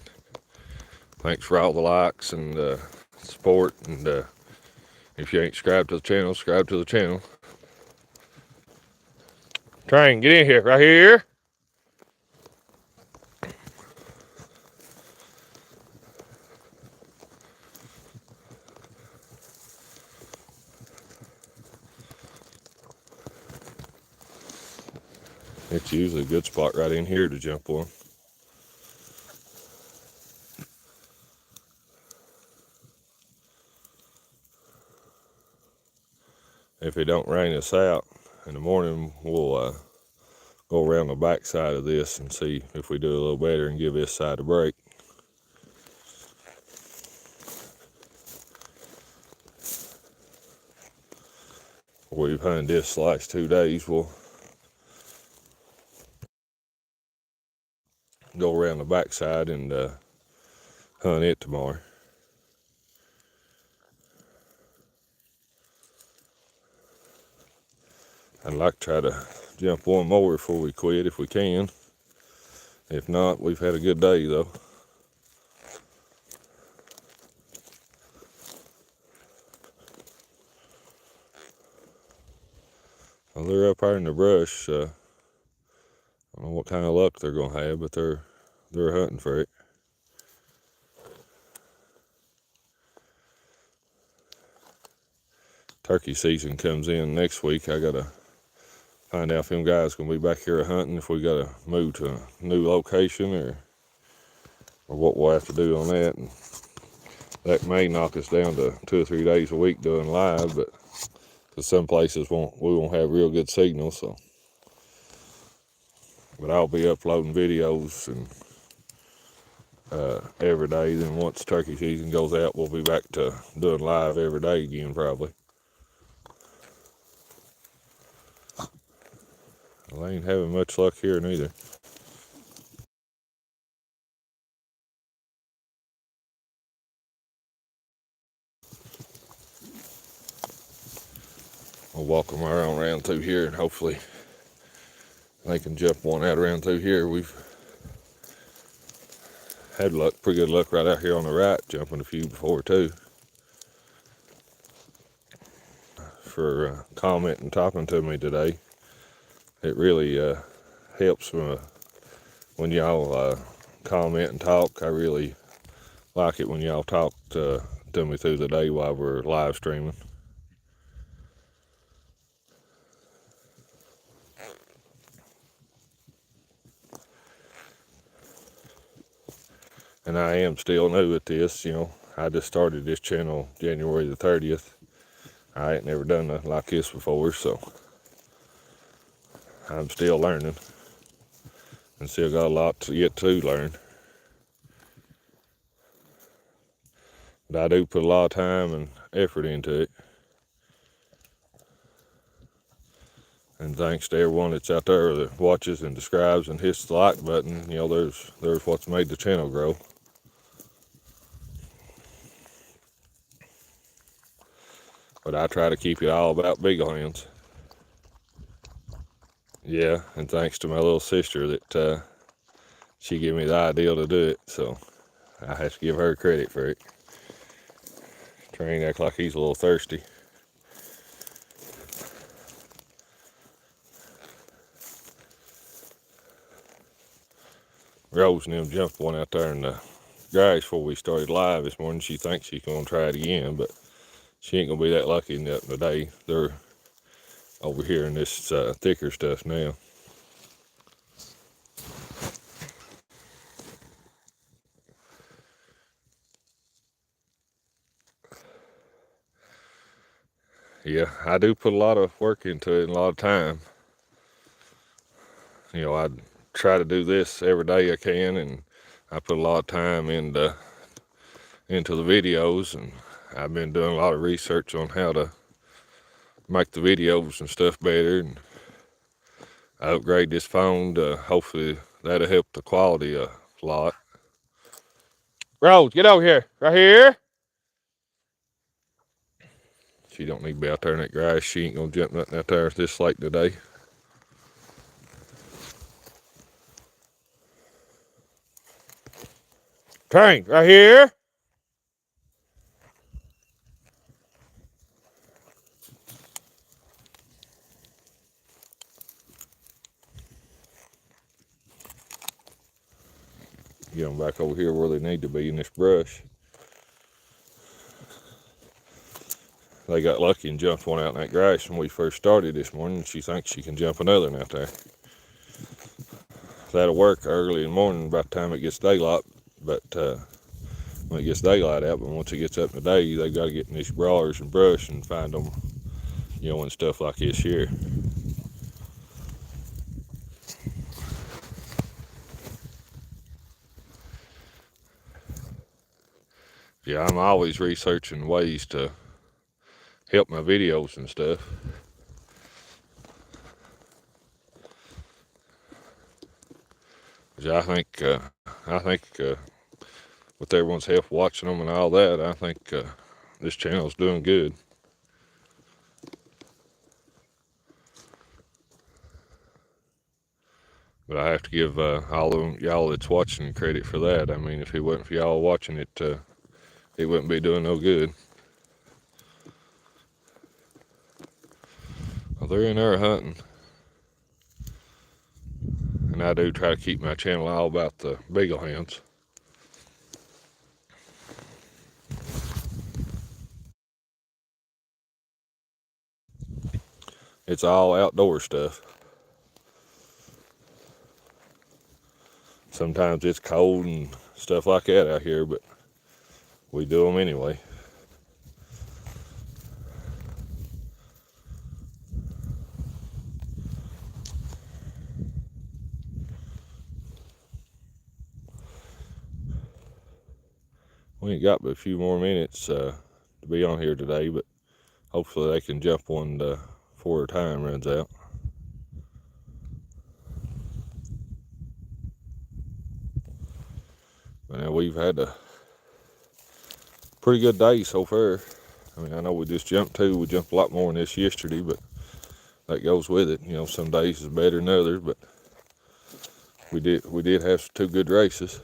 thanks for all the likes and support. And if you ain't subscribed to the channel, subscribe to the channel. Train, get in here, right here. It's usually a good spot right in here to jump on. If it don't rain us out in the morning, we'll go around the back side of this and see if we do a little better and give this side a break. We've hunted this the last 2 days. We'll go around the back side and hunt it tomorrow. I'd like to try to jump one more before we quit if we can. If not, we've had a good day though. Well, they're up there in the brush. I don't know what kind of luck they're gonna have, but they're hunting for it. Turkey season comes in next week. I gotta find out if them guys gonna be back here hunting, if we gotta move to a new location or what we'll have to do on that. And that may knock us down to 2 or 3 days a week doing live, but because some places we won't have real good signal. So, but I'll be uploading videos and every day. Then once turkey season goes out, we'll be back to doing live every day again, probably. Well, I ain't having much luck here neither. We'll walk them around through here, and hopefully they can jump one out around through here. We've had luck, pretty good luck right out here on the right, jumping a few before too. For commenting and talking to me today. It really helps when y'all comment and talk. I really like it when y'all talk to me through the day while we're live streaming. And I am still new at this, I just started this channel January the 30th. I ain't never done nothing like this before, so I'm still learning and still got a lot yet to learn. But I do put a lot of time and effort into it. And thanks to everyone that's out there that watches and subscribes and hits the like button, there's what's made the channel grow. But I try to keep it all about beagle hounds. Yeah, and thanks to my little sister that she gave me the idea to do it, so I have to give her credit for it. Train act like he's a little thirsty. Rose and them jumped one out there in the grass before we started live this morning. She thinks she's gonna try it again, but she ain't gonna be that lucky today. They're over here in this thicker stuff now. Yeah, I do put a lot of work into it and a lot of time. I try to do this every day I can, and I put a lot of time into the videos, and I've been doing a lot of research on how to make the videos and stuff better, and I upgrade this phone to hopefully that'll help the quality a lot. Rose, get over here. Right here. She don't need to be out there in that grass. She ain't gonna jump nothing out there this late today. Tank, right here. Get them back over here where they need to be in this brush. They got lucky and jumped one out in that grass when we first started this morning. She thinks she can jump another one out there. That'll work early in the morning by the time it gets daylight, but when it gets daylight out, but once it gets up in the day, they got to get in these briars and brush and find them, and stuff like this here. Yeah, I'm always researching ways to help my videos and stuff. I think with everyone's help watching them and all that, I think this channel's doing good. But I have to give all of y'all that's watching credit for that. I mean, if it wasn't for y'all watching it, it wouldn't be doing no good. Well, they're in there hunting. And I do try to keep my channel all about the beagle hounds. It's all outdoor stuff. Sometimes it's cold and stuff like that out here, but we do them anyway. We ain't got but a few more minutes to be on here today, but hopefully they can jump one before their time runs out. But now we've had a pretty good day so far. I mean, I know we just jumped two. We jumped a lot more than this yesterday, but that goes with it. You know, some days is better than others, but we did have two good races.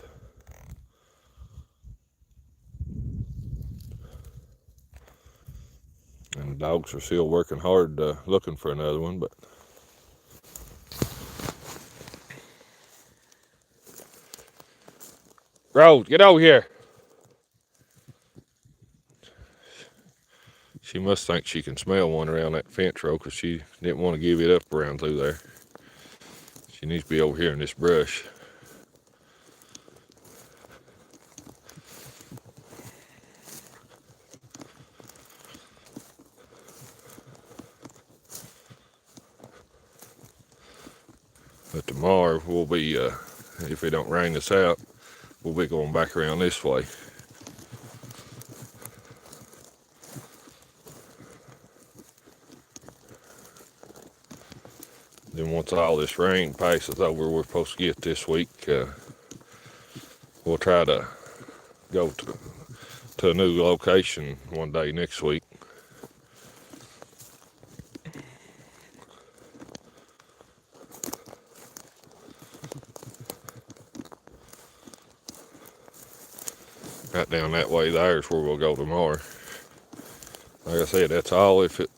And the dogs are still working hard looking for another one, but Rose, get over here. She must think she can smell one around that fence row because she didn't want to give it up around through there. She needs to be over here in this brush. But tomorrow we'll be, if it don't rain us out, we'll be going back around this way. Then once all this rain passes over, we're supposed to get this week, we'll try to go to a new location one day next week. Right down that way there is where we'll go tomorrow. Like I said, that's all if it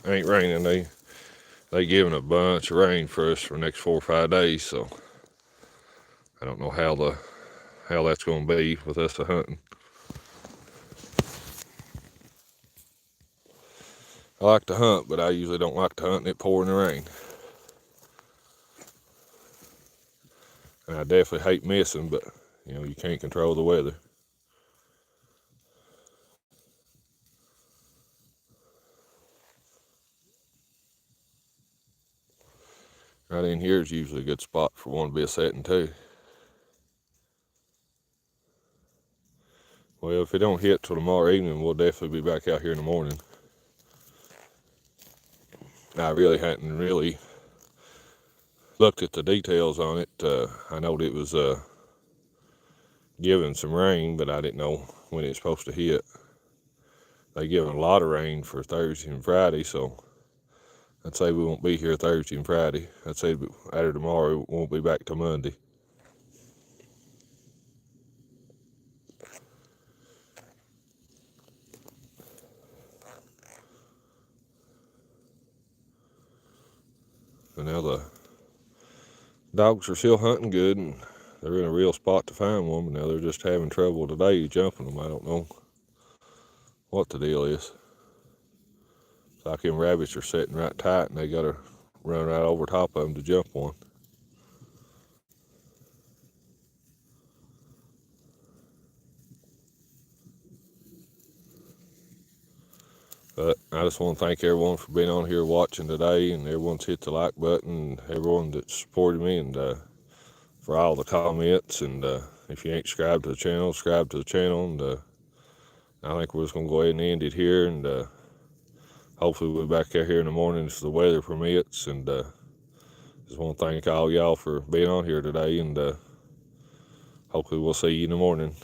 ain't raining. They giving a bunch of rain for us for the next 4 or 5 days, so I don't know how that's going to be with us hunting. I like to hunt, but I usually don't like to hunt and it pouring the rain. And I definitely hate missing, but you know, you can't control the weather. Right in here is usually a good spot for one to be a setting too. Well, if it don't hit till tomorrow evening, we'll definitely be back out here in the morning. I really hadn't looked at the details on it. I know it was giving some rain, but I didn't know when it's supposed to hit. They giving a lot of rain for Thursday and Friday, so I'd say we won't be here Thursday and Friday. I'd say after tomorrow, we won't be back till Monday. But now the dogs are still hunting good, and they're in a real spot to find one, but now they're just having trouble today jumping them. I don't know what the deal is. It's like them rabbits are sitting right tight, and they got to run right over top of them to jump one. But I just want to thank everyone for being on here watching today, and everyone's hit the like button, and everyone that supported me, and for all the comments. And if you ain't subscribed to the channel, subscribe to the channel. And I think we're just going to go ahead and end it here, and hopefully we'll be back out here in the morning if the weather permits. And just want to thank all y'all for being on here today, and hopefully we'll see you in the morning.